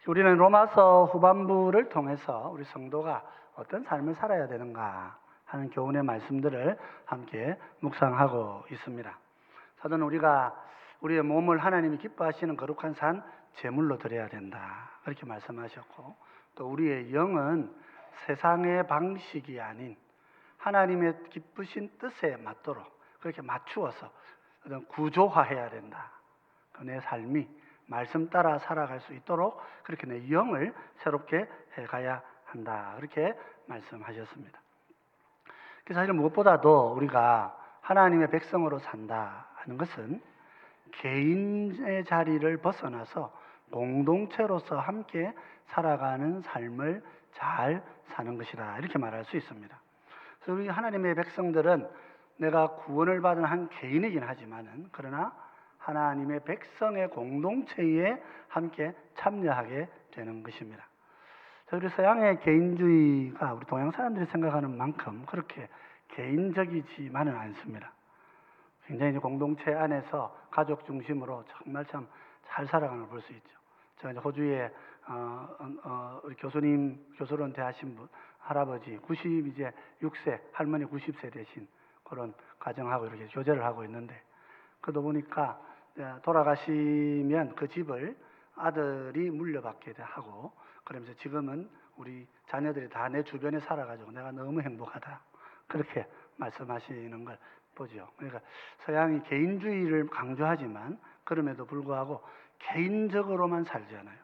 우리는 로마서 후반부를 통해서 우리 성도가 어떤 삶을 살아야 되는가 하는 교훈의 말씀들을 함께 묵상하고 있습니다. 사도는 우리가 우리의 몸을 하나님이 기뻐하시는 거룩한 산 제물로 드려야 된다, 그렇게 말씀하셨고, 또 우리의 영은 세상의 방식이 아닌 하나님의 기쁘신 뜻에 맞도록 그렇게 맞추어서 어떤 구조화해야 된다. 내 삶이 말씀 따라 살아갈 수 있도록 그렇게 내 영을 새롭게 해가야 한다, 그렇게 말씀하셨습니다. 그래서 사실 무엇보다도 우리가 하나님의 백성으로 산다 하는 것은 개인의 자리를 벗어나서 공동체로서 함께 살아가는 삶을 잘 사는 것이다, 이렇게 말할 수 있습니다. 그래서 우리 하나님의 백성들은 내가 구원을 받은 한 개인이긴 하지만은, 그러나 하나님의 백성의 공동체에 함께 참여하게 되는 것입니다. 우리 서양의 개인주의가 우리 동양 사람들이 생각하는 만큼 그렇게 개인적이지만은 않습니다. 굉장히 공동체 안에서 가족 중심으로 정말 참 잘 살아가는 걸 볼 수 있죠. 제가 이제 호주에 우리 교수로 대하신 분, 할아버지 96세, 할머니 90세 되신 그런 가정하고 이렇게 교제를 하고 있는데, 그러다 보니까 돌아가시면 그 집을 아들이 물려받게 하고, 그러면서 지금은 우리 자녀들이 다 내 주변에 살아가지고 내가 너무 행복하다, 그렇게 말씀하시는 걸 보죠. 그러니까 서양이 개인주의를 강조하지만 그럼에도 불구하고 개인적으로만 살잖아요.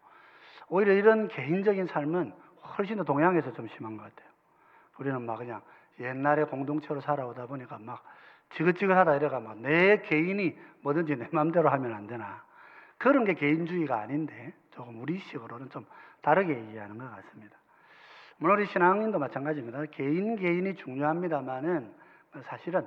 오히려 이런 개인적인 삶은 훨씬 더 동양에서 좀 심한 것 같아요. 우리는 막 그냥 옛날에 공동체로 살아오다 보니까 막 지긋지긋하다 이래가 막 내 개인이 뭐든지 내 마음대로 하면 안 되나, 그런 게 개인주의가 아닌데 조금 우리식으로는 좀 다르게 이해하는 것 같습니다. 물론 우리 신앙인도 마찬가지입니다. 개인이 중요합니다만은 사실은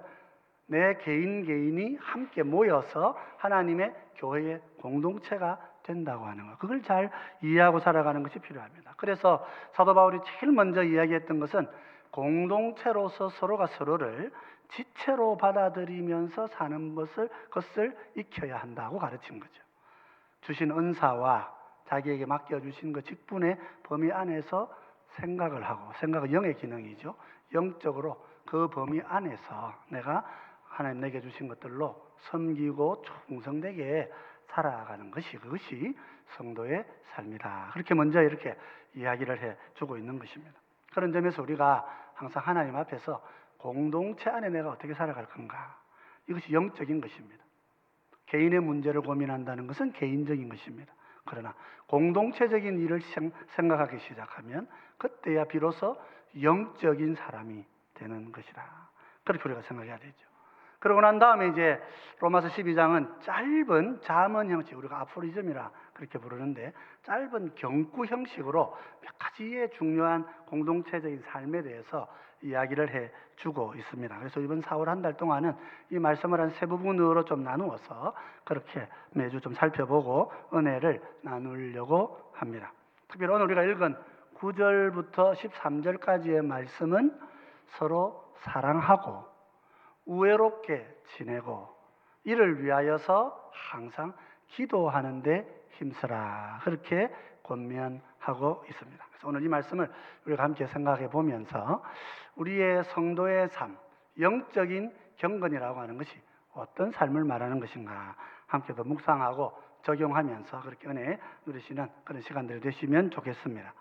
내 개인이 함께 모여서 하나님의 교회의 공동체가 된다고 하는 것, 그걸 잘 이해하고 살아가는 것이 필요합니다. 그래서 사도 바울이 제일 먼저 이야기했던 것은 공동체로서 서로가 서로를 지체로 받아들이면서 사는 것을 익혀야 한다고 가르친 거죠. 주신 은사와 자기에게 맡겨주신 그 직분의 범위 안에서 생각을 하고, 생각은 영의 기능이죠. 영적으로 그 범위 안에서 내가 하나님 내게 주신 것들로 섬기고 충성되게 살아가는 것이, 그것이 성도의 삶이다, 그렇게 먼저 이렇게 이야기를 해주고 있는 것입니다. 그런 점에서 우리가 항상 하나님 앞에서 공동체 안에 내가 어떻게 살아갈 건가, 이것이 영적인 것입니다. 개인의 문제를 고민한다는 것은 개인적인 것입니다. 그러나 공동체적인 일을 생각하기 시작하면 그때야 비로소 영적인 사람이 되는 것이다, 그렇게 우리가 생각해야 되죠. 그러고 난 다음에 이제 로마서 12장은 짧은 잠언 형식, 우리가 아포리즘이라 그렇게 부르는데 짧은 경구 형식으로 몇 가지의 중요한 공동체적인 삶에 대해서 이야기를 해주고 있습니다. 그래서 이번 4월 한 달 동안은 이 말씀을 한 세 부분으로 좀 나누어서 그렇게 매주 좀 살펴보고 은혜를 나누려고 합니다. 특별히 오늘 우리가 읽은 9절부터 13절까지의 말씀은 서로 사랑하고 우애롭게 지내고 이를 위하여서 항상 기도하는 데 힘쓰라, 그렇게 권면하고 있습니다. 그래서 오늘 이 말씀을 우리가 함께 생각해 보면서 우리의 성도의 삶, 영적인 경건이라고 하는 것이 어떤 삶을 말하는 것인가 함께 더 묵상하고 적용하면서 그렇게 은혜 누리시는 그런 시간들이 되시면 좋겠습니다.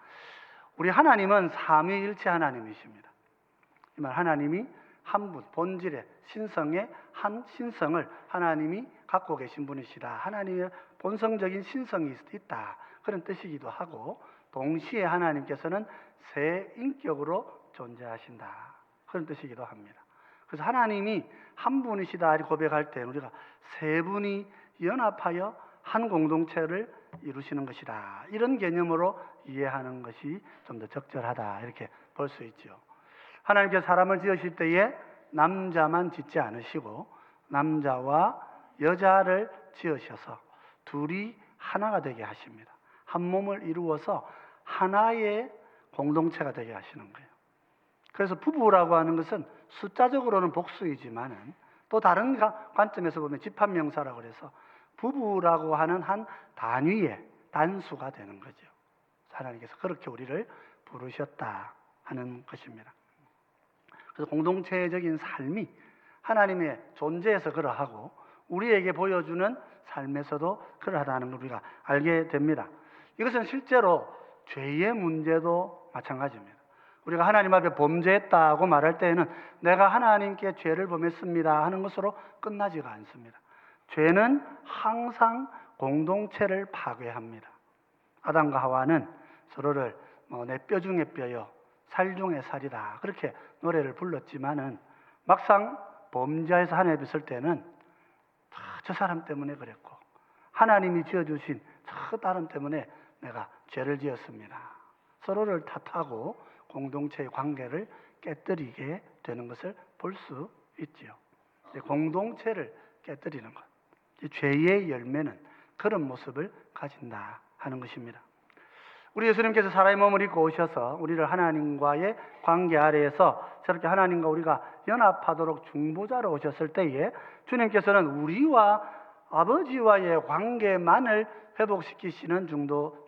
우리 하나님은 삼위일체 하나님이십니다. 이 말, 하나님이 한 분, 본질의 신성의 한 신성을 하나님이 갖고 계신 분이시다, 하나님의 본성적인 신성이 있다, 그런 뜻이기도 하고, 동시에 하나님께서는 세 인격으로 존재하신다, 그런 뜻이기도 합니다. 그래서 하나님이 한 분이시다 고백할 때 우리가 세 분이 연합하여 한 공동체를 이루시는 것이다, 이런 개념으로 이해하는 것이 좀 더 적절하다, 이렇게 볼 수 있죠. 하나님께서 사람을 지으실 때에 남자만 짓지 않으시고 남자와 여자를 지으셔서 둘이 하나가 되게 하십니다. 한 몸을 이루어서 하나의 공동체가 되게 하시는 거예요. 그래서 부부라고 하는 것은 숫자적으로는 복수이지만은 또 다른 관점에서 보면 집합명사라고 해서 부부라고 하는 한 단위의 단수가 되는 거죠. 하나님께서 그렇게 우리를 부르셨다 하는 것입니다. 그래서 공동체적인 삶이 하나님의 존재에서 그러하고 우리에게 보여주는 삶에서도 그러하다는 걸 우리가 알게 됩니다. 이것은 실제로 죄의 문제도 마찬가지입니다. 우리가 하나님 앞에 범죄했다고 말할 때에는 내가 하나님께 죄를 범했습니다 하는 것으로 끝나지가 않습니다. 죄는 항상 공동체를 파괴합니다. 아담과 하와는 서로를 내 뼈 중에 뼈요 살 중에 살이다 그렇게 노래를 불렀지만은 막상 범죄해서 하나님 앞에 설 때는 저 사람 때문에 그랬고 하나님이 지어주신 저 사람 때문에 내가 죄를 지었습니다. 서로를 탓하고 공동체의 관계를 깨뜨리게 되는 것을 볼 수 있지요. 공동체를 깨뜨리는 것, 죄의 열매는 그런 모습을 가진다 하는 것입니다. 우리 예수님께서 사람의 몸을 입고 오셔서 우리를 하나님과의 관계 아래에서 저렇게 하나님과 우리가 연합하도록 중보자로 오셨을 때에 주님께서는 우리와 아버지와의 관계만을 회복시키시는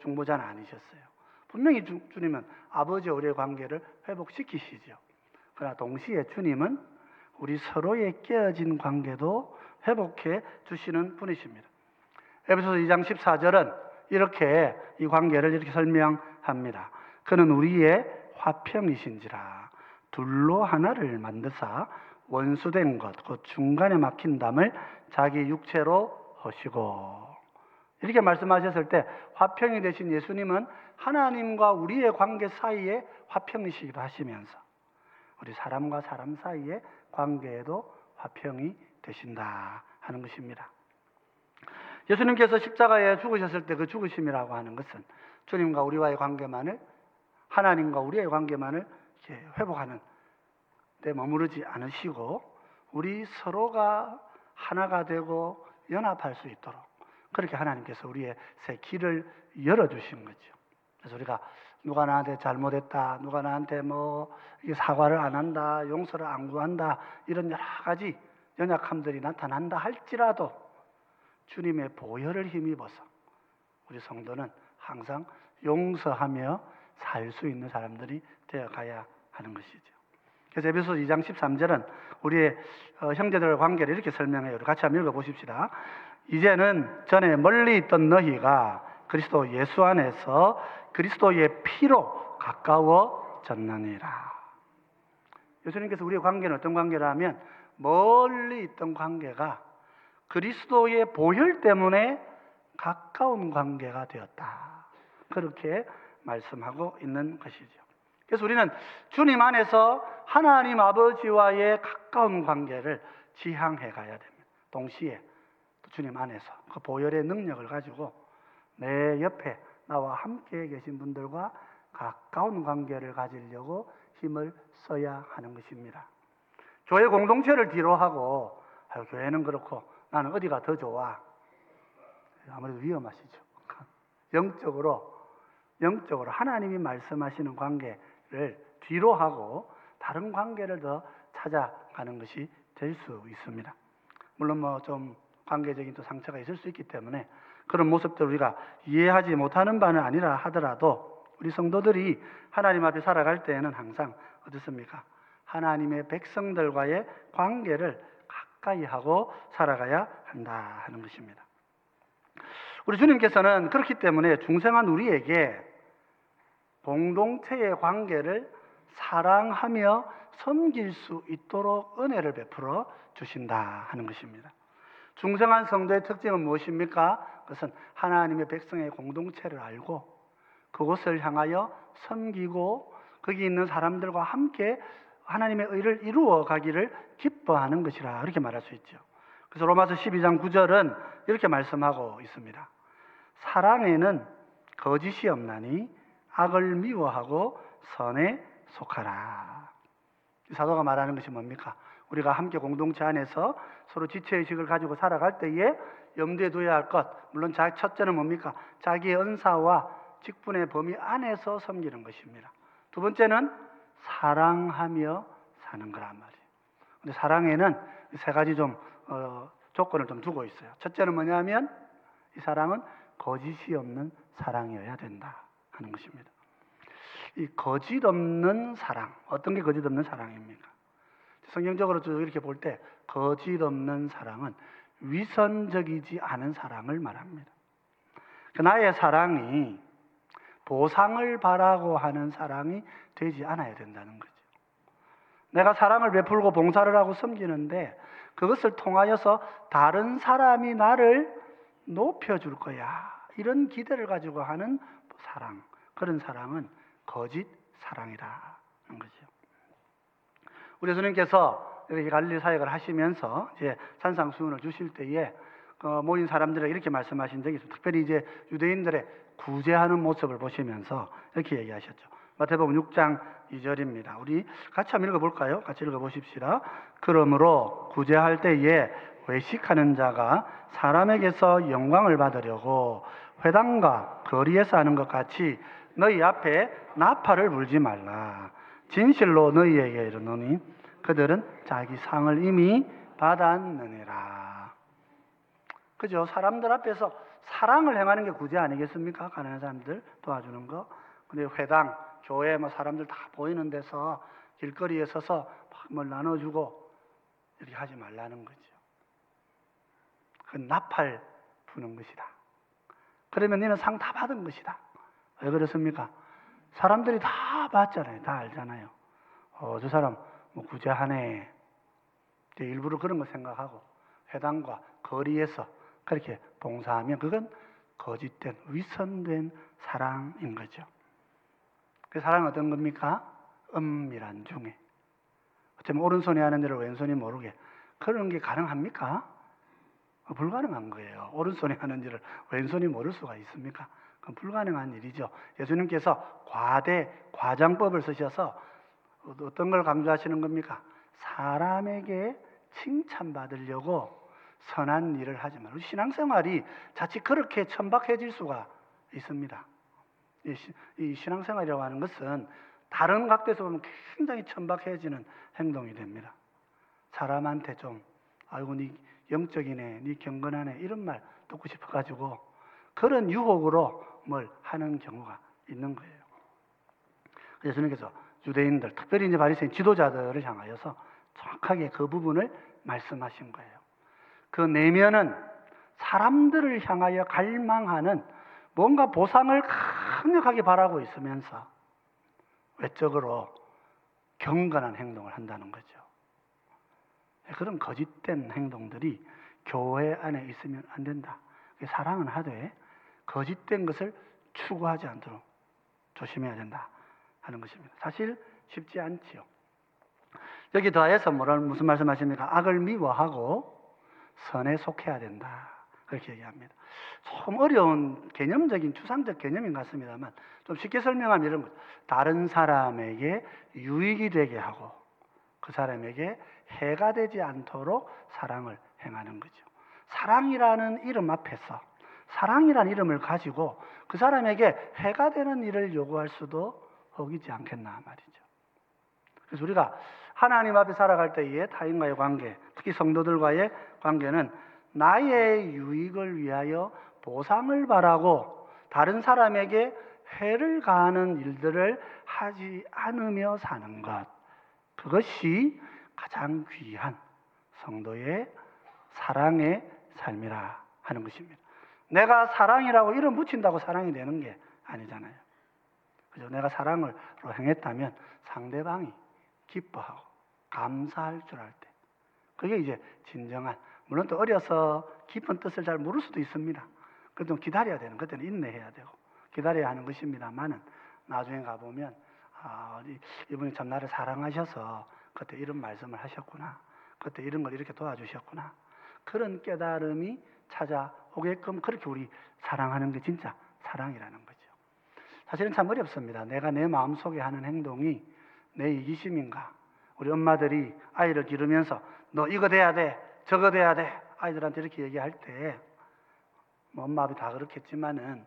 중보자는 아니셨어요. 분명히 주님은 아버지와 우리의 관계를 회복시키시죠. 그러나 동시에 주님은 우리 서로의 깨어진 관계도 회복해 주시는 분이십니다. 에베소서 2장 14절은 이렇게 이 관계를 이렇게 설명합니다. 그는 우리의 화평이신지라 둘로 하나를 만드사 원수된 것 곧 중간에 막힌 담을 자기 육체로 하시고 이렇게 말씀하셨을 때 화평이 되신 예수님은 하나님과 우리의 관계 사이에 화평이시기도 하시면서 우리 사람과 사람 사이의 관계에도 화평이 되신다 하는 것입니다. 예수님께서 십자가에 죽으셨을 때 그 죽으심이라고 하는 것은 주님과 우리와의 관계만을 하나님과 우리의 관계만을 이렇게 회복하는 데 머무르지 않으시고 우리 서로가 하나가 되고 연합할 수 있도록 그렇게 하나님께서 우리의 새 길을 열어주신 거죠. 그래서 우리가 누가 나한테 잘못했다, 누가 나한테 사과를 안 한다, 용서를 안 구한다 이런 여러 가지 연약함들이 나타난다 할지라도 주님의 보혈을 힘입어서 우리 성도는 항상 용서하며 살 수 있는 사람들이 되어가야 하는 것이죠. 그래서 에베소서 2장 13절은 우리의 형제들의 관계를 이렇게 설명해요. 우리 같이 한번 읽어보십시다. 이제는 전에 멀리 있던 너희가 그리스도 예수 안에서 그리스도의 피로 가까워졌느니라. 예수님께서 우리의 관계는 어떤 관계라면 멀리 있던 관계가 그리스도의 보혈 때문에 가까운 관계가 되었다. 그렇게 말씀하고 있는 것이죠. 그래서 우리는 주님 안에서 하나님 아버지와의 가까운 관계를 지향해 가야 됩니다. 동시에 주님 안에서 그 보혈의 능력을 가지고 내 옆에 나와 함께 계신 분들과 가까운 관계를 가지려고 힘을 써야 하는 것입니다. 교회 공동체를 뒤로하고 교회는 그렇고 나는 어디가 더 좋아? 아무래도 위험하시죠. 영적으로 하나님이 말씀하시는 관계를 뒤로하고 다른 관계를 더 찾아가는 것이 될 수 있습니다. 물론 좀 관계적인 또 상처가 있을 수 있기 때문에 그런 모습들을 우리가 이해하지 못하는 바는 아니라 하더라도 우리 성도들이 하나님 앞에 살아갈 때에는 항상 어떻습니까? 하나님의 백성들과의 관계를 가까이 하고 살아가야 한다 하는 것입니다. 우리 주님께서는 그렇기 때문에 중생한 우리에게 공동체의 관계를 사랑하며 섬길 수 있도록 은혜를 베풀어 주신다 하는 것입니다. 중생한 성도의 특징은 무엇입니까? 그것은 하나님의 백성의 공동체를 알고 그곳을 향하여 섬기고 거기 있는 사람들과 함께 하나님의 의를 이루어 가기를 기뻐하는 것이라 그렇게 말할 수 있죠. 그래서 로마서 12장 9절은 이렇게 말씀하고 있습니다. 사랑에는 거짓이 없나니 악을 미워하고 선에 속하라. 사도가 말하는 것이 뭡니까? 우리가 함께 공동체 안에서 서로 지체의식을 가지고 살아갈 때에 염두에 둬야 할 것, 물론 첫째는 뭡니까? 자기의 은사와 직분의 범위 안에서 섬기는 것입니다. 두 번째는 사랑하며 사는 거란 말이에요. 근데 사랑에는 세 가지 조건을 좀 두고 있어요. 첫째는 뭐냐면 이 사랑은 거짓이 없는 사랑이어야 된다. 하는 것입니다. 이 거짓 없는 사랑, 어떤 게 거짓 없는 사랑입니까? 성경적으로 이렇게 볼 때 거짓 없는 사랑은 위선적이지 않은 사랑을 말합니다. 나의 사랑이 보상을 바라고 하는 사랑이 되지 않아야 된다는 거죠. 내가 사랑을 베풀고 봉사를 하고 섬기는데 그것을 통하여서 다른 사람이 나를 높여줄 거야, 이런 기대를 가지고 하는 사랑, 그런 사랑은 거짓 사랑이라는 거죠. 우리 예수님께서 이렇게 갈릴리 사역을 하시면서 이제 산상수훈을 주실 때에 모인 사람들에게 이렇게 말씀하신 적이 있습니다. 특별히 이제 유대인들의 구제하는 모습을 보시면서 이렇게 얘기하셨죠. 마태복음 6장 2절입니다. 우리 같이 한번 읽어볼까요? 같이 읽어보십시다. 그러므로 구제할 때에 외식하는 자가 사람에게서 영광을 받으려고 회당과 거리에서 하는 것 같이 너희 앞에 나팔을 불지 말라. 진실로 너희에게 이르노니 그들은 자기 상을 이미 받았느니라. 그죠? 사람들 앞에서 사랑을 행하는 게 구제 아니겠습니까? 가난한 사람들 도와주는 거. 근데 회당, 교회 사람들 다 보이는 데서 길거리에 서서 뭘 나눠주고 이렇게 하지 말라는 거죠. 그 나팔 부는 것이다. 그러면 너는 상 다 받은 것이다. 왜 그렇습니까? 사람들이 다 봤잖아요. 다 알잖아요. 저 사람 구제하네. 일부러 그런 거 생각하고 회당과 거리에서 그렇게 봉사하면 그건 거짓된, 위선된 사랑인 거죠. 그 사랑은 어떤 겁니까? 은밀한 중에. 어쩌면 오른손이 하는 일을 왼손이 모르게. 그런 게 가능합니까? 불가능한 거예요. 오른손이 하는 일을 왼손이 모를 수가 있습니까? 그건 불가능한 일이죠. 예수님께서 과장법을 쓰셔서 어떤 걸 강조하시는 겁니까? 사람에게 칭찬받으려고 선한 일을 하지 말고, 신앙생활이 자칫 그렇게 천박해질 수가 있습니다. 이 신앙생활이라고 하는 것은 다른 각도에서 보면 굉장히 천박해지는 행동이 됩니다. 사람한테 좀 아이고 니 영적이네, 니 경건하네 이런 말 듣고 싶어가지고 그런 유혹으로 뭘 하는 경우가 있는 거예요. 예수님께서 유대인들, 특별히 이제 바리새인 지도자들을 향하여서 정확하게 그 부분을 말씀하신 거예요. 그 내면은 사람들을 향하여 갈망하는 뭔가 보상을 강력하게 바라고 있으면서 외적으로 경건한 행동을 한다는 거죠. 그런 거짓된 행동들이 교회 안에 있으면 안 된다. 사랑은 하되 거짓된 것을 추구하지 않도록 조심해야 된다 하는 것입니다. 사실 쉽지 않지요. 여기 더해서 무슨 말씀하십니까? 악을 미워하고 선에 속해야 된다. 그렇게 얘기합니다. 좀 어려운 개념적인 추상적 개념인 것 같습니다만 좀 쉽게 설명하면 이런 거죠. 다른 사람에게 유익이 되게 하고 그 사람에게 해가 되지 않도록 사랑을 행하는 거죠. 사랑이라는 이름 앞에서 사랑이라는 이름을 가지고 그 사람에게 해가 되는 일을 요구할 수도 없지 않겠나 말이죠. 그래서 우리가 하나님 앞에 살아갈 때의 타인과의 관계, 특히 성도들과의 관계는 나의 유익을 위하여 보상을 바라고 다른 사람에게 해를 가하는 일들을 하지 않으며 사는 것, 그것이 가장 귀한 성도의 사랑의 삶이라 하는 것입니다. 내가 사랑이라고 이름 붙인다고 사랑이 되는 게 아니잖아요. 그죠? 내가 사랑으로 행했다면 상대방이 기뻐하고 감사할 줄 알 때, 그게 이제 진정한, 물론 또 어려서 깊은 뜻을 잘 모를 수도 있습니다. 그래도 좀 기다려야 되는, 그때는 인내해야 되고 기다려야 하는 것입니다만은 나중에 가보면 이분이 참 나를 사랑하셔서 그때 이런 말씀을 하셨구나, 그때 이런 걸 이렇게 도와주셨구나, 그런 깨달음이 찾아오게끔 그렇게 우리 사랑하는 게 진짜 사랑이라는 거죠. 사실은 참 어렵습니다. 내가 내 마음속에 하는 행동이 내 이기심인가? 우리 엄마들이 아이를 기르면서 너 이거 돼야 돼, 저거 돼야 돼, 아이들한테 이렇게 얘기할 때 엄마 아버지 다 그렇겠지만은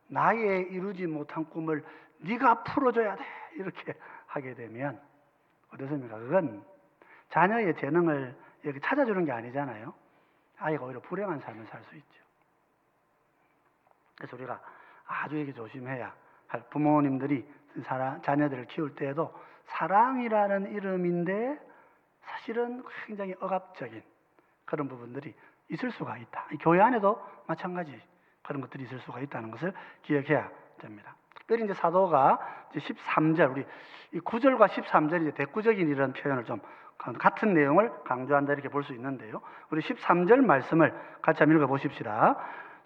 나의 이루지 못한 꿈을 네가 풀어줘야 돼 이렇게 하게 되면 어떻습니까? 그건 자녀의 재능을 이렇게 찾아주는 게 아니잖아요. 아이가 오히려 불행한 삶을 살 수 있죠. 그래서 우리가 아주 이게 조심해야 부모님들이 자녀들을 키울 때에도 사랑이라는 이름인데 사실은 굉장히 억압적인 그런 부분들이 있을 수가 있다. 교회 안에도 마찬가지 그런 것들이 있을 수가 있다는 것을 기억해야 됩니다. 특별히 이제 사도가 이제 13절, 우리 이 9절과 13절이 이제 대구적인 이런 표현을 좀 같은 내용을 강조한다 이렇게 볼 수 있는데요. 우리 13절 말씀을 같이 한번 읽어보십시다.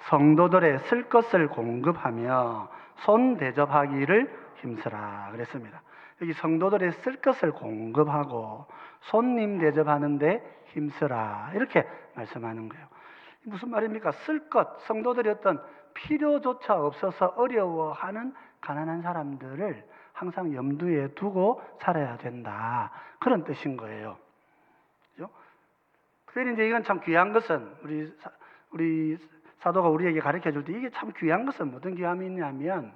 성도들의 쓸 것을 공급하며 손 대접하기를 힘쓰라 그랬습니다. 여기 성도들의 쓸 것을 공급하고 손님 대접하는데 힘쓰라 이렇게 말씀하는 거예요. 무슨 말입니까? 쓸 것, 성도들이 어떤 필요조차 없어서 어려워하는 가난한 사람들을 항상 염두에 두고 살아야 된다. 그런 뜻인 거예요. 그죠? 특별히 이제 이건 참 귀한 것은 우리 사도가 우리에게 가르쳐 줄 때 이게 참 귀한 것은 어떤 귀함이 있냐면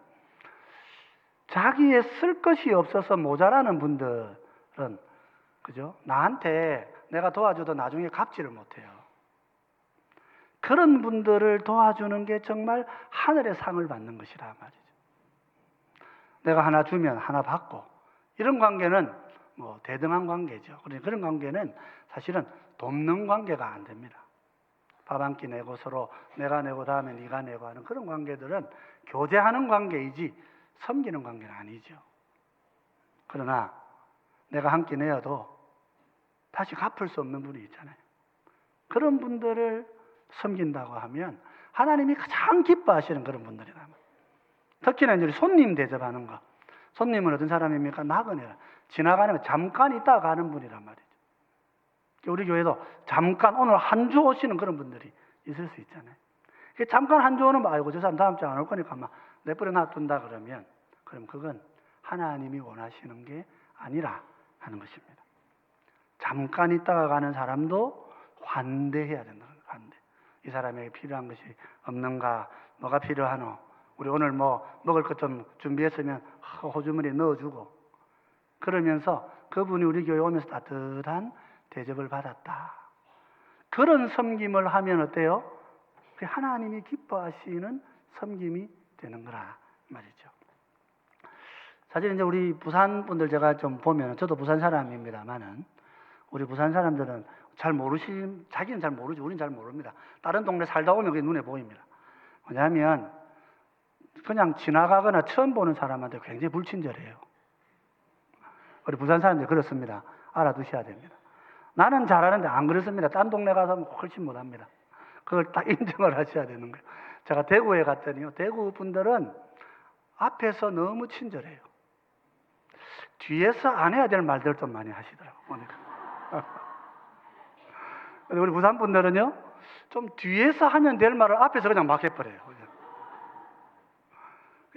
자기의 쓸 것이 없어서 모자라는 분들은 그죠? 나한테 내가 도와줘도 나중에 갚지를 못해요. 그런 분들을 도와주는 게 정말 하늘의 상을 받는 것이라 말이죠. 내가 하나 주면 하나 받고 이런 관계는 뭐 대등한 관계죠. 그런 관계는 사실은 돕는 관계가 안 됩니다. 밥 한 끼 내고 서로 내가 내고 다음에 네가 내고 하는 그런 관계들은 교제하는 관계이지 섬기는 관계는 아니죠. 그러나 내가 한 끼 내어도 다시 갚을 수 없는 분이 있잖아요. 그런 분들을 섬긴다고 하면 하나님이 가장 기뻐하시는 그런 분들이다. 특히나 이제 손님 대접하는 거. 손님은 어떤 사람입니까? 나그네라. 지나가는 거 잠깐 있다가 가는 분이란 말이죠. 우리 교회도 잠깐 오늘 한 주 오시는 그런 분들이 있을 수 있잖아요. 잠깐 한 주 오는 거 아이고 저 사람 다음 주에 안 올 거니까 막 내버려 놔둔다 그러면 그럼 그건 하나님이 원하시는 게 아니라 하는 것입니다. 잠깐 있다가 가는 사람도 환대해야 된다. 환대. 이 사람에게 필요한 것이 없는가? 뭐가 필요하노? 우리 오늘 뭐 먹을 것 좀 준비했으면 호주머니에 넣어주고 그러면서 그분이 우리 교회 오면서 따뜻한 대접을 받았다. 그런 섬김을 하면 어때요? 하나님이 기뻐하시는 섬김이 되는 거라 말이죠. 사실 이제 우리 부산 분들 제가 좀 보면 저도 부산 사람입니다만은 우리 부산 사람들은 자기는 잘 모르지 우리는 잘 모릅니다. 다른 동네 살다 오면 그게 눈에 보입니다. 왜냐하면 그냥 지나가거나 처음 보는 사람한테 굉장히 불친절해요. 우리 부산 사람들이 그렇습니다. 알아두셔야 됩니다. 나는 잘하는데 안 그렇습니다. 딴 동네 가서 훨씬 못합니다. 그걸 딱 인정을 하셔야 되는 거예요. 제가 대구에 갔더니요. 대구 분들은 앞에서 너무 친절해요. 뒤에서 안 해야 될 말들 좀 많이 하시더라고요. 보니까. 우리 부산 분들은요. 좀 뒤에서 하면 될 말을 앞에서 그냥 막 해버려요.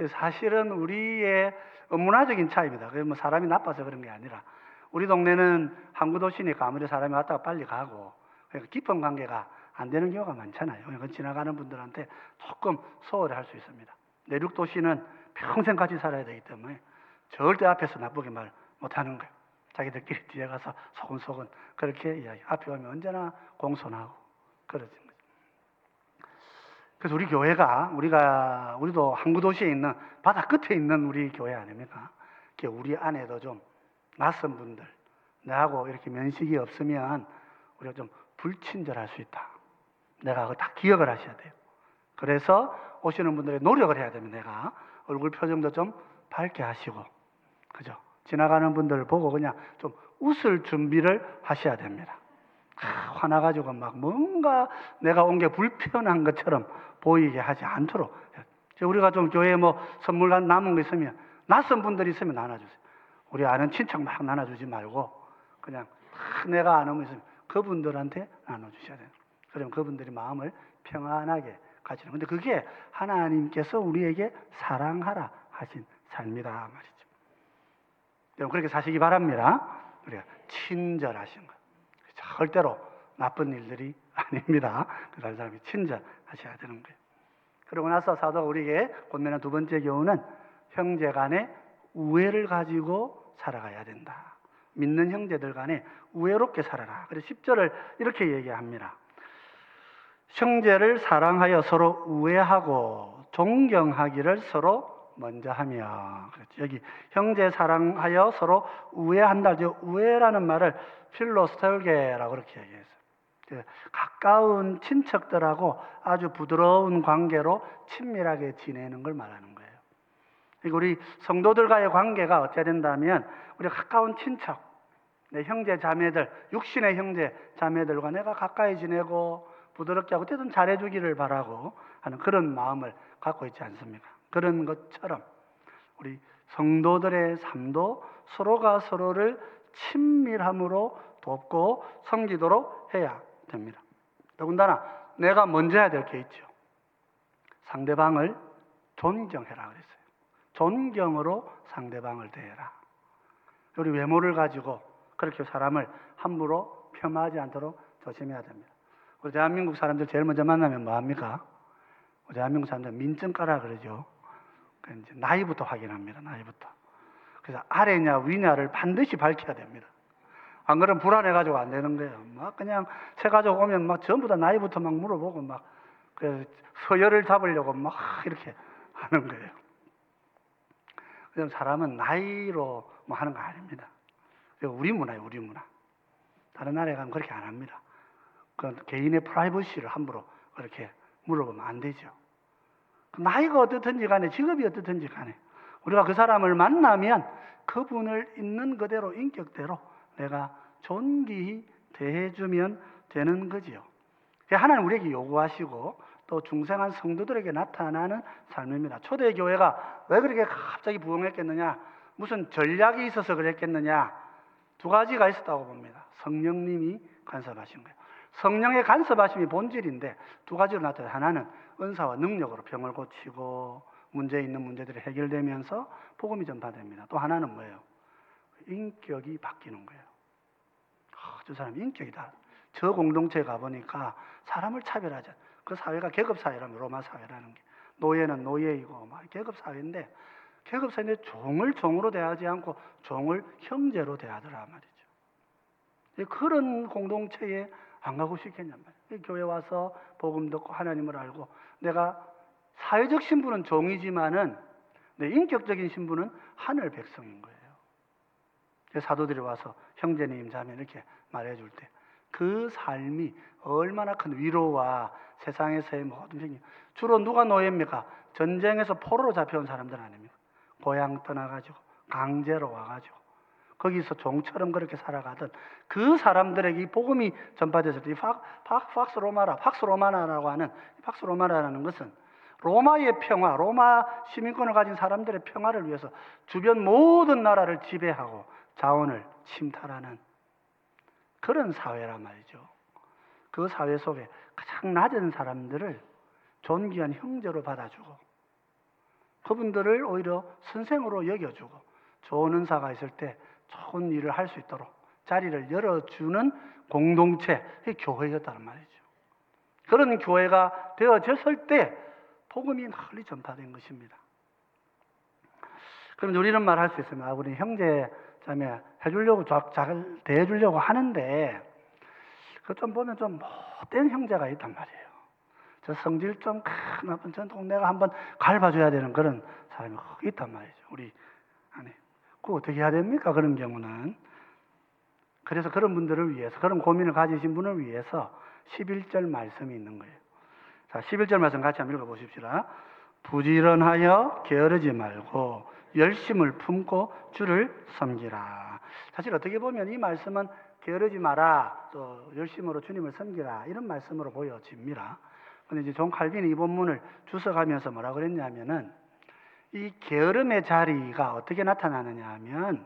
사실은 우리의 문화적인 차이입니다. 그게 뭐 사람이 나빠서 그런 게 아니라 우리 동네는 항구 도시니까 아무래도 사람이 왔다가 빨리 가고 그러니까 깊은 관계가 안 되는 경우가 많잖아요. 그러니까 지나가는 분들한테 조금 소홀할 수 있습니다. 내륙 도시는 평생 같이 살아야 되기 때문에 절대 앞에서 나쁘게 말 못하는 거예요. 자기들끼리 뒤에 가서 소근소근 그렇게 이야기. 앞에 오면 언제나 공손하고 그러지. 그래서 우리 교회가 우리도 항구 도시에 있는 바다 끝에 있는 우리 교회 아닙니까? 우리 안에도 좀 낯선 분들 내하고 이렇게 면식이 없으면 우리가 좀 불친절할 수 있다. 내가 그거 다 기억을 하셔야 돼요. 그래서 오시는 분들의 노력을 해야 됩니다. 내가 얼굴 표정도 좀 밝게 하시고, 그죠? 지나가는 분들을 보고 그냥 좀 웃을 준비를 하셔야 됩니다. 화나가지고 막 뭔가 내가 온 게 불편한 것처럼 보이게 하지 않도록. 우리가 좀 교회에 뭐 선물 남은 거 있으면 낯선 분들이 있으면 나눠주세요. 우리 아는 친척 막 나눠주지 말고 그냥 내가 아는 분 있으면 그분들한테 나눠주셔야 돼요. 그러면 그분들이 마음을 평안하게 가지는. 근데 그게 하나님께서 우리에게 사랑하라 하신 삶이다 말이죠. 여러분 그렇게 사시기 바랍니다. 우리가 친절하신 것. 절대로 나쁜 일들이 아닙니다. 그 다른 사람이 친절하셔야 되는 거예요. 그러고 나서 사도가 우리에게 권면한 두 번째 교훈은 형제 간의 우애를 가지고 살아가야 된다. 믿는 형제들 간에 우애롭게 살아라. 그래서 10절을 이렇게 얘기합니다. 형제를 사랑하여 서로 우애하고 존경하기를 서로 먼저 하며. 그렇죠. 여기 형제 사랑하여 서로 우애한다. 우애라는 말을 필로스텔게라고 그렇게 얘기했어요. 가까운 친척들하고 아주 부드러운 관계로 친밀하게 지내는 걸 말하는 거예요. 우리 성도들과의 관계가 어찌 된다면 우리 가까운 친척, 내 형제 자매들, 육신의 형제 자매들과 내가 가까이 지내고 부드럽게 하고 어쨌든 잘해주기를 바라고 하는 그런 마음을 갖고 있지 않습니까? 그런 것처럼 우리 성도들의 삶도 서로가 서로를 친밀함으로 돕고 섬기도록 해야 됩니다. 더군다나 내가 먼저 해야 될 게 있죠. 상대방을 존경해라 그랬어요. 존경으로 상대방을 대해라. 우리 외모를 가지고 그렇게 사람을 함부로 폄하하지 않도록 조심해야 됩니다. 우리 대한민국 사람들 제일 먼저 만나면 뭐합니까? 우리 대한민국 사람들 민증 까라 그러죠. 이제 나이부터 확인합니다. 나이부터. 그래서 아래냐 위냐를 반드시 밝혀야 됩니다. 안 그러면 불안해가지고 안 되는 거예요. 막 그냥 새 가족 오면 막 전부 다 나이부터 막 물어보고 막 그 서열을 잡으려고 막 이렇게 하는 거예요. 그럼 사람은 나이로 뭐 하는 거 아닙니다. 우리 문화예요, 우리 문화. 다른 나라에 가면 그렇게 안 합니다. 그 개인의 프라이버시를 함부로 그렇게 물어보면 안 되죠. 나이가 어떻든지 간에 직업이 어떻든지 간에 우리가 그 사람을 만나면 그분을 있는 그대로 인격대로 내가 존귀히 대해주면 되는 거지요. 하나님 우리에게 요구하시고 또 중생한 성도들에게 나타나는 삶입니다. 초대교회가 왜 그렇게 갑자기 부흥했겠느냐? 무슨 전략이 있어서 그랬겠느냐? 두 가지가 있었다고 봅니다. 성령님이 간섭하신 거예요. 성령의 간섭하심이 본질인데 두 가지로 나타나요. 하나는 은사와 능력으로 병을 고치고 문제 있는 문제들이 해결되면서 복음이 전파됩니다. 또 하나는 뭐예요? 인격이 바뀌는 거예요. 저 사람 인격이다. 저 공동체에 가보니까 사람을 차별하지 않아요. 그 사회가 계급사회라면 로마 사회라는 게 노예는 노예이고 막 계급사회인데 계급사회인데 종을 종으로 대하지 않고 종을 형제로 대하더라 말이죠. 그런 공동체에 안 가고 싶겠냔 말이에요. 교회 와서 복음 듣고 하나님을 알고 내가 사회적 신분은 종이지만은 내 인격적인 신분은 하늘 백성인 거예요. 사도들이 와서 형제님 자매 이렇게 말해줄 때 그 삶이 얼마나 큰 위로와 세상에서의 모든 생기. 주로 누가 노예입니까? 전쟁에서 포로로 잡혀온 사람들 아닙니까? 고향 떠나가지고 강제로 와가지고 거기서 종처럼 그렇게 살아가던 그 사람들에게 이 복음이 전파됐을 때 팍스 로마나라고 하는 팍스 로마나라는 것은 로마의 평화, 로마 시민권을 가진 사람들의 평화를 위해서 주변 모든 나라를 지배하고 자원을 침탈하는 그런 사회란 말이죠. 그 사회 속에 가장 낮은 사람들을 존귀한 형제로 받아주고 그분들을 오히려 선생으로 여겨주고 좋은 은사가 있을 때 좋은 일을 할 수 있도록 자리를 열어주는 공동체의 교회였다는 말이죠. 그런 교회가 되어졌을 때 복음이 널리 전파된 것입니다. 그럼 우리는 말할 수 있습니다. 우리 형제 자매 해주려고 잘 대해주려고 하는데 그 좀 보면 좀 못된 형제가 있단 말이에요. 저 성질 좀 나쁜 전 동네가 한번 갈봐줘야 되는 그런 사람이 있단 말이죠. 우리 안에. 그거 어떻게 해야 됩니까? 그런 경우는. 그래서 그런 분들을 위해서, 그런 고민을 가지신 분을 위해서 11절 말씀이 있는 거예요. 자, 11절 말씀 같이 한번 읽어보십시다. 부지런하여 게으르지 말고 열심을 품고 주를 섬기라. 사실 어떻게 보면 이 말씀은 게으르지 마라, 또 열심으로 주님을 섬기라 이런 말씀으로 보여집니다. 근데 이제 존 칼빈이 이 본문을 주석하면서 뭐라 그랬냐면은 이 게으름의 자리가 어떻게 나타나느냐 하면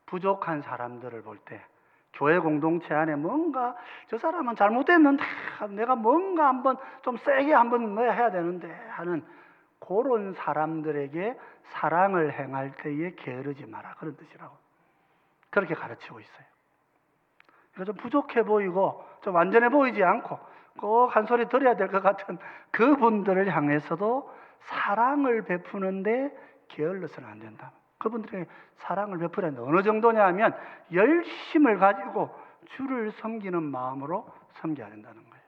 부족한 사람들을 볼 때 교회 공동체 안에 뭔가 저 사람은 잘못했는데 내가 뭔가 한번 좀 세게 한번 뭐 해야 되는데 하는 그런 사람들에게 사랑을 행할 때에 게으르지 마라 그런 뜻이라고 그렇게 가르치고 있어요. 좀 부족해 보이고 좀 완전해 보이지 않고 꼭 한 소리 들어야 될 것 같은 그분들을 향해서도 사랑을 베푸는데 게을러서는 안 된다. 그분들에게 사랑을 베푸는데 어느 정도냐 하면 열심을 가지고 주를 섬기는 마음으로 섬겨야 된다는 거예요.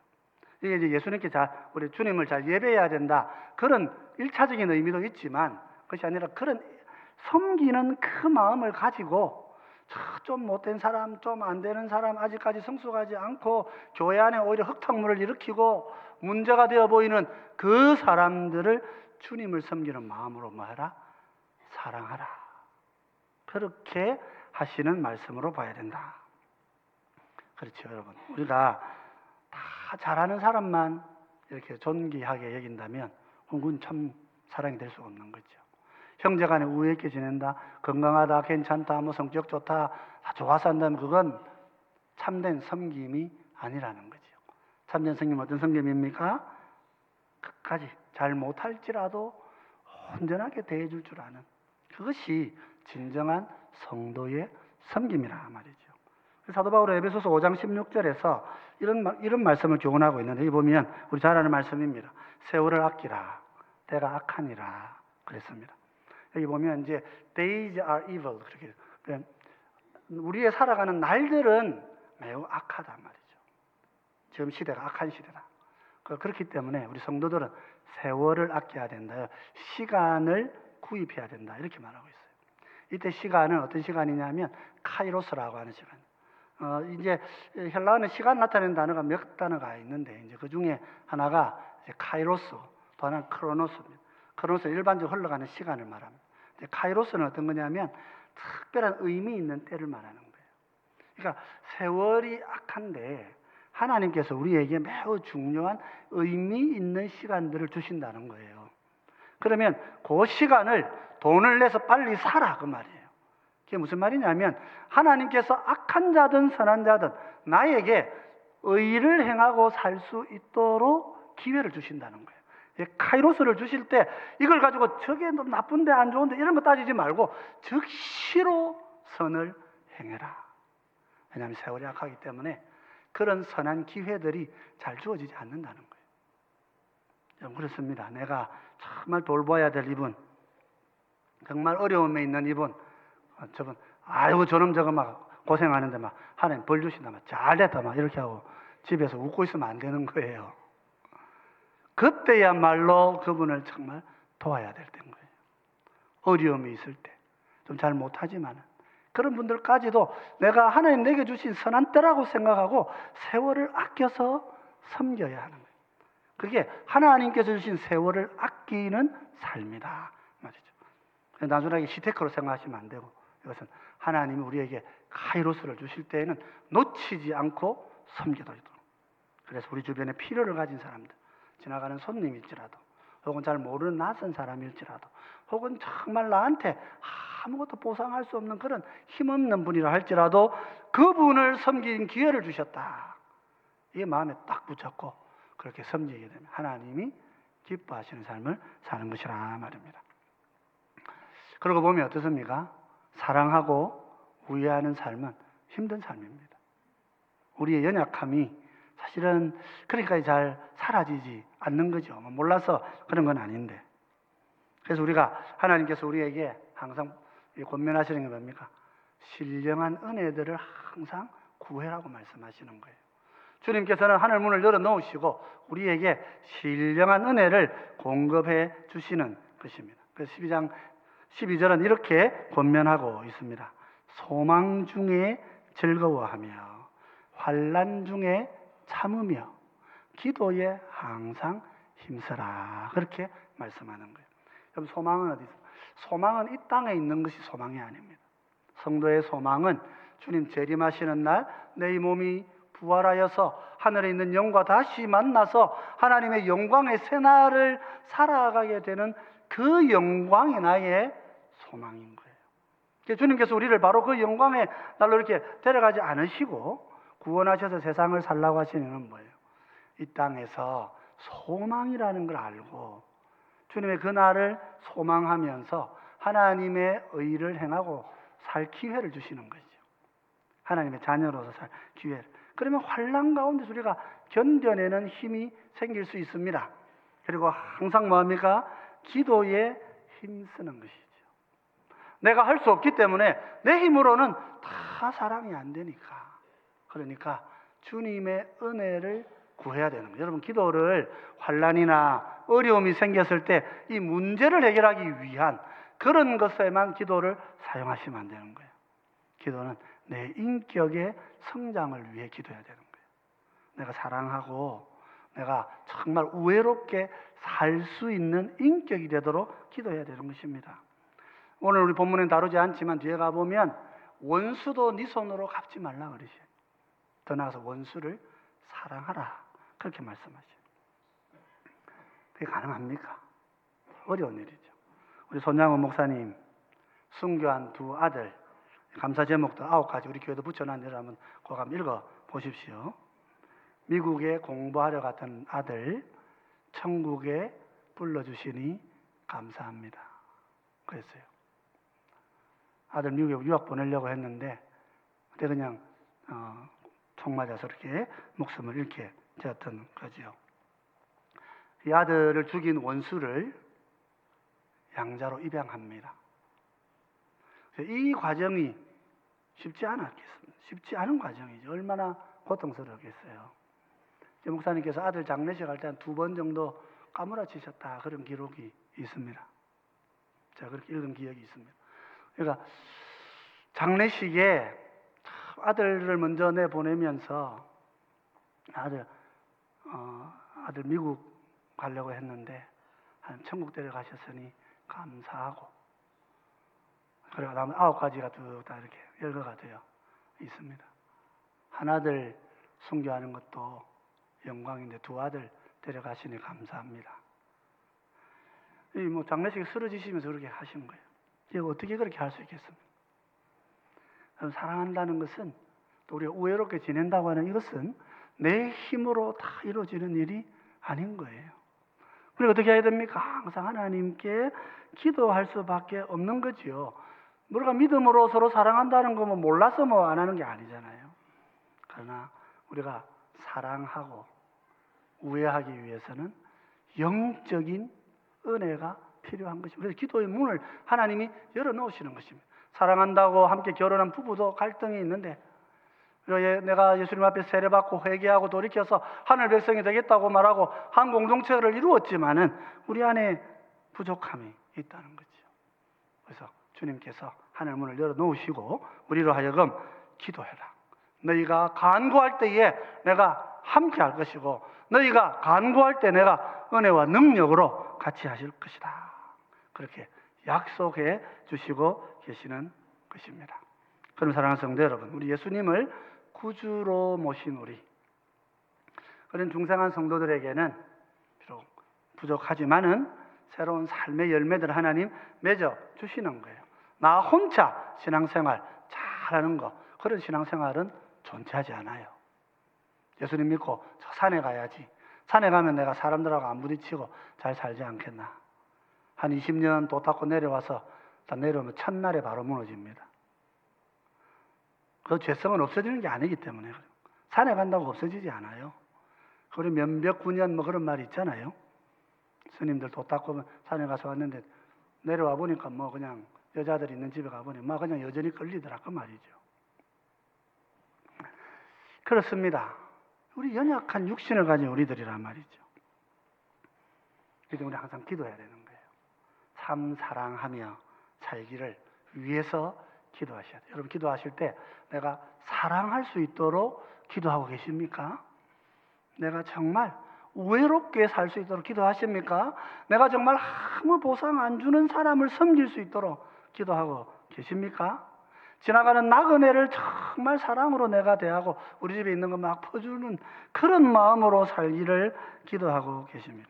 이게 이제 예수님께 우리 주님을 잘 예배해야 된다. 그런 일차적인 의미도 있지만 그것이 아니라 그런 섬기는 그 마음을 가지고 좀 못된 사람, 좀 안 되는 사람, 아직까지 성숙하지 않고 교회 안에 오히려 흙탕물을 일으키고 문제가 되어 보이는 그 사람들을 주님을 섬기는 마음으로 뭐하라? 사랑하라. 그렇게 하시는 말씀으로 봐야 된다. 그렇죠, 여러분. 우리가 다 잘하는 사람만 이렇게 존귀하게 여긴다면 그건 참 사랑이 될 수 없는 거죠. 형제간에 우애 있게 지낸다, 건강하다, 괜찮다, 뭐 성격 좋다, 다 좋아서 한다면 그건 참된 섬김이 아니라는 거죠. 참된 섬김은 어떤 섬김입니까? 끝까지 잘 못할지라도 온전하게 대해줄 줄 아는 그것이 진정한 성도의 섬김이라 말이죠. 사도 바울은 에베소서 5장 16절에서 이런 말씀을 교훈하고 있는데, 여기 보면 우리 잘 아는 말씀입니다. 세월을 아끼라, 때가 악하니라 그랬습니다. 여기 보면 이제 days are evil, 그렇게 우리의 살아가는 날들은 매우 악하단 말이죠. 지금 시대가 악한 시대다. 그렇기 때문에 우리 성도들은 세월을 아껴야 된다, 시간을 구입해야 된다, 이렇게 말하고 있어요. 이때 시간은 어떤 시간이냐면 카이로스라고 하는 시간. 이제 헬라어는 시간 나타내는 단어가 몇 단어가 있는데, 이제 그 중에 하나가 이제 카이로스, 또 하나는 크로노스입니다. 크로노스는 일반적으로 흘러가는 시간을 말합니다. 이제 카이로스는 어떤 거냐면 특별한 의미 있는 때를 말하는 거예요. 그러니까 세월이 악한데 하나님께서 우리에게 매우 중요한 의미 있는 시간들을 주신다는 거예요. 그러면 그 시간을 돈을 내서 빨리 사라, 그 말이에요. 그게 무슨 말이냐면 하나님께서 악한 자든 선한 자든 나에게 의를 행하고 살 수 있도록 기회를 주신다는 거예요. 카이로스를 주실 때 이걸 가지고 저게 나쁜데 안 좋은데 이런 거 따지지 말고 즉시로 선을 행해라. 왜냐하면 세월이 악하기 때문에 그런 선한 기회들이 잘 주어지지 않는다는 거예요. 그렇습니다. 내가 정말 돌봐야 될 이분, 정말 어려움에 있는 이분, 저분, 아이고 저놈 저거 막 고생하는데 막 하나님 벌 주신다, 막 잘됐다, 막 이렇게 하고 집에서 웃고 있으면 안 되는 거예요. 그때야말로 그분을 정말 도와야 될 때인 거예요. 어려움이 있을 때, 좀 잘 못하지만 그런 분들까지도 내가 하나님 내게 주신 선한 때라고 생각하고 세월을 아껴서 섬겨야 하는 거예요. 그게 하나님께서 주신 세월을 아끼는 삶이다 말이죠. 단순하게 시테크로 생각하시면 안 되고, 이것은 하나님이 우리에게 카이로스를 주실 때에는 놓치지 않고 섬겨도록. 그래서 우리 주변에 필요를 가진 사람들, 지나가는 손님일지라도, 혹은 잘 모르는 낯선 사람일지라도, 혹은 정말 나한테 아무것도 보상할 수 없는 그런 힘없는 분이라 할지라도 그분을 섬기는 기회를 주셨다, 이게 마음에 딱 붙잡고 그렇게 섬기게 되면 하나님이 기뻐하시는 삶을 사는 것이라 말입니다. 그러고 보면 어떻습니까? 사랑하고 우애하는 삶은 힘든 삶입니다. 우리의 연약함이 사실은 그러니까 잘 사라지지 않는 거죠. 몰라서 그런 건 아닌데. 그래서 우리가 하나님께서 우리에게 항상 권면하시는 게 뭡니까? 신령한 은혜들을 항상 구해라고 말씀하시는 거예요. 주님께서는 하늘 문을 열어 놓으시고 우리에게 신령한 은혜를 공급해 주시는 것입니다. 그래서 12장 12절은 이렇게 권면하고 있습니다. 소망 중에 즐거워하며 환난 중에 참으며 기도에 항상 힘쓰라, 그렇게 말씀하는 거예요. 그럼 소망은 어디 있어요? 소망은 이 땅에 있는 것이 소망이 아닙니다. 성도의 소망은 주님 재림하시는 날 내 몸이 부활하여서 하늘에 있는 영과 다시 만나서 하나님의 영광의 새날을 살아가게 되는 그 영광이 나의 소망인 거예요. 주님께서 우리를 바로 그 영광의 날로 이렇게 데려가지 않으시고 구원하셔서 세상을 살라고 하시는 이유는 뭐예요? 이 땅에서 소망이라는 걸 알고 주님의 그 날을 소망하면서 하나님의 의를 행하고 살 기회를 주시는 거죠. 하나님의 자녀로서 살 기회를. 그러면 환난 가운데 우리가 견뎌내는 힘이 생길 수 있습니다. 그리고 항상 뭐합니까? 기도에 힘쓰는 것이죠. 내가 할 수 없기 때문에 내 힘으로는 다 사랑이 안 되니까, 그러니까 주님의 은혜를 구해야 되는 거예요. 여러분, 기도를 환난이나 어려움이 생겼을 때 이 문제를 해결하기 위한 그런 것에만 기도를 사용하시면 안 되는 거예요. 기도는 내 인격의 성장을 위해 기도해야 되는 거예요. 내가 사랑하고 내가 정말 우애롭게 살 수 있는 인격이 되도록 기도해야 되는 것입니다. 오늘 우리 본문은 다루지 않지만 뒤에 가보면 원수도 네 손으로 갚지 말라 그러셔요. 더 나아가서 원수를 사랑하라 그렇게 말씀하셔요. 그게 가능합니까? 어려운 일이죠. 우리 손양원 목사님 순교한 두 아들 감사 제목도 9가지 우리 교회도 붙여놨는 일 한번 꼭 한번 읽어 보십시오. 미국에 공부하러 갔던 아들 천국에 불러주시니 감사합니다 그랬어요. 아들 미국에 유학 보내려고 했는데 그때 그냥 총 맞아서 이렇게 목숨을 잃게 되었던 거죠. 이 아들을 죽인 원수를 양자로 입양합니다. 이 과정이 쉽지 않았겠습니다. 쉽지 않은 과정이죠. 얼마나 고통스럽겠어요. 목사님께서 아들 장례식 할 때 한 2번 정도 까무라치셨다 그런 기록이 있습니다. 제가 그렇게 읽은 기억이 있습니다. 그러니까 장례식에 아들을 먼저 내보내면서 아들 미국 가려고 했는데 한 천국 데려가셨으니 감사하고 그리고 다음에 9가지가 쭉 다 이렇게 열거가 되어 있습니다. 하나들 순교하는 것도 영광인데 두 아들 데려가시니 감사합니다. 이 장례식에 쓰러지시면서 그렇게 하신 거예요. 이거 어떻게 그렇게 할 수 있겠습니까? 사랑한다는 것은 또 우리가 우애롭게 지낸다고 하는 이것은 내 힘으로 다 이루어지는 일이 아닌 거예요. 그리고 어떻게 해야 됩니까? 항상 하나님께 기도할 수밖에 없는 거지요. 우리가 믿음으로 서로 사랑한다는 거 몰라서 안 하는 게 아니잖아요. 그러나 우리가 사랑하고 우애하기 위해서는 영적인 은혜가 필요한 것입니다. 그래서 기도의 문을 하나님이 열어놓으시는 것입니다. 사랑한다고 함께 결혼한 부부도 갈등이 있는데 내가 예수님 앞에 세례받고 회개하고 돌이켜서 하늘 백성이 되겠다고 말하고 한 공동체를 이루었지만은 우리 안에 부족함이 있다는 거죠. 그래서 주님께서 하늘 문을 열어놓으시고 우리로 하여금 기도해라. 너희가 간구할 때에 내가 함께 할 것이고 너희가 간구할 때 내가 은혜와 능력으로 같이 하실 것이다. 그렇게 약속해 주시고 계시는 것입니다. 그럼 사랑하는 성도 여러분, 우리 예수님을 구주로 모신 우리 그런 중생한 성도들에게는 비록 부족하지만은 새로운 삶의 열매들 하나님 맺어 주시는 거예요. 나 혼자 신앙생활 잘하는 거 그런 신앙생활은 존재하지 않아요. 예수님 믿고 저 산에 가야지. 산에 가면 내가 사람들하고 안 부딪히고 잘 살지 않겠나. 한 20년 도 닦고 내려와서 다 내려오면 첫날에 바로 무너집니다. 그 죄성은 없어지는 게 아니기 때문에 산에 간다고 없어지지 않아요. 그리고 면벽군연 그런 말이 있잖아요. 스님들 도 닦고 산에 가서 왔는데 내려와 보니까 그냥 여자들 있는 집에 가보니 그냥 여전히 끌리더라 그 말이죠. 그렇습니다. 우리 연약한 육신을 가진 우리들이란 말이죠. 그래서 우리 항상 기도해야 되는 거예요. 참 사랑하며 살기를 위해서 기도하셔야 돼요. 여러분 기도하실 때 내가 사랑할 수 있도록 기도하고 계십니까? 내가 정말 우애롭게 살 수 있도록 기도하십니까? 내가 정말 아무 보상 안 주는 사람을 섬길 수 있도록 기도하고 계십니까? 지나가는 나그네를 정말 사랑으로 내가 대하고 우리 집에 있는 거 막 퍼주는 그런 마음으로 살기를 기도하고 계십니까?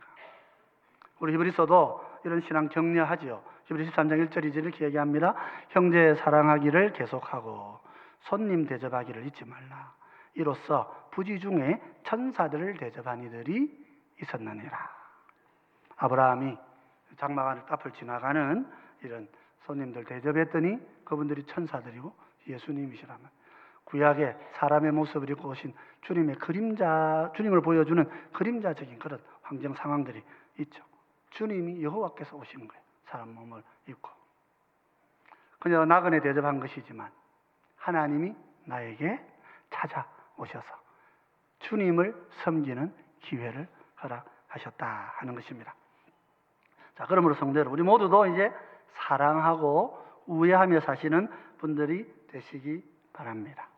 우리 히브리서도 이런 신앙 격려하지요. 히브리 13장 1절 2절 이렇게 얘기합니다. 형제 사랑하기를 계속하고 손님 대접하기를 잊지 말라. 이로써 부지 중에 천사들을 대접한 이들이 있었느니라. 아브라함이 장막 앞을 지나가는 이런 손님들 대접했더니 그분들이 천사들이고 예수님이시라면 구약의 사람의 모습을 입고 오신 주님의 그림자, 주님을 보여주는 그림자적인 그런 환경 상황들이 있죠. 주님이 여호와께서 오신 거예요. 사람 몸을 입고. 그냥 나그네 대접한 것이지만 하나님이 나에게 찾아오셔서 주님을 섬기는 기회를 허락하셨다 하는 것입니다. 자, 그러므로 성도 여러분, 우리 모두도 이제 사랑하고 우애하며 사시는 분들이 되시기 바랍니다.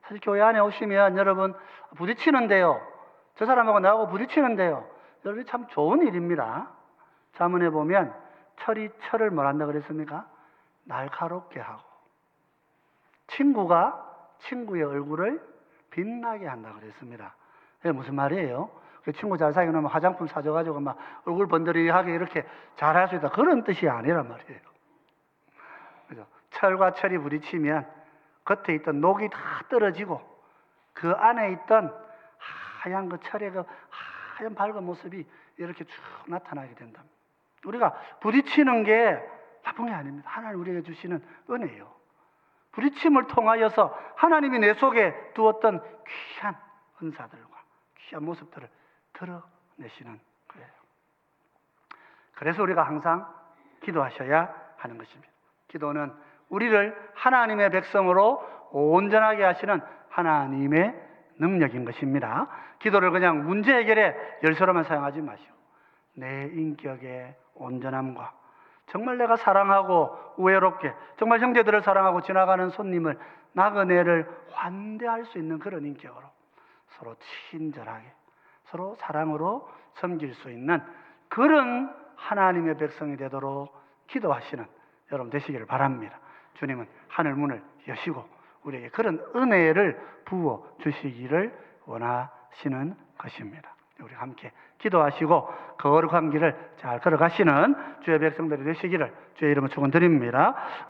사실 교회 안에 오시면 여러분 부딪히는데요. 저 사람하고 나하고 부딪히는데요. 여러분 참 좋은 일입니다. 자문해 보면 철이 철을 뭘 한다 그랬습니까? 날카롭게 하고 친구가 친구의 얼굴을 빛나게 한다 그랬습니다. 그게 무슨 말이에요? 그 친구 잘 사귀면 화장품 사줘가지고 막 얼굴 번들이하게 이렇게 잘할 수 있다 그런 뜻이 아니란 말이에요. 그죠? 철과 철이 부딪히면 겉에 있던 녹이 다 떨어지고 그 안에 있던 하얀 그 철의 그 하얀 밝은 모습이 이렇게 쭉 나타나게 된다. 우리가 부딪히는 게 나쁜 게 아닙니다. 하나님 우리에게 주시는 은혜예요. 부딪힘을 통하여서 하나님이 내 속에 두었던 귀한 은사들과 귀한 모습들을 드러내시는 거예요. 그래서 우리가 항상 기도하셔야 하는 것입니다. 기도는 우리를 하나님의 백성으로 온전하게 하시는 하나님의 능력인 것입니다. 기도를 그냥 문제 해결의 열쇠로만 사용하지 마시오. 내 인격의 온전함과 정말 내가 사랑하고 우애롭게 정말 형제들을 사랑하고 지나가는 손님을 나그네를 환대할 수 있는 그런 인격으로 서로 친절하게 서로 사랑으로 섬길 수 있는 그런 하나님의 백성이 되도록 기도하시는 여러분 되시기를 바랍니다. 주님은 하늘 문을 여시고 우리에게 그런 은혜를 부어 주시기를 원하시는 것입니다. 우리 함께 기도하시고 거룩한 길을 잘 걸어가시는 주의 백성들이 되시기를 주의 이름으로 축원드립니다.